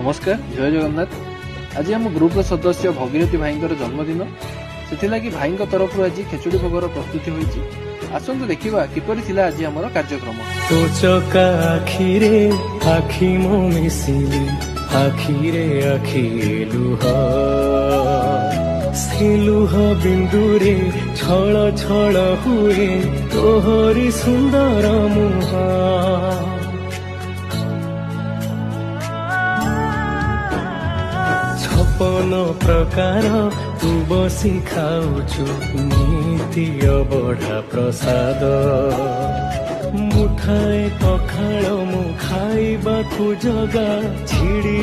नमस्कार जय जगन्नाथ। आज आम ग्रुप सदस्य भगीरथी भाई जन्मदिन से भाई तरफ आज खेचुड़ी भोगर प्रस्तुति होती। आसतु देखा किपरि थिला आज आमर कार्यक्रम। तो चका आखिरे आखि मो मिसिली आखिरे आखि लुह से लुह बिंदुरे छल छल हुए तोहरी सुंदर मुह। छपन प्रकार तू बसी खाऊचु नीति बड़ा प्रसाद मुठाए पखाड़ मु खाइबाकु जगा छिड़ी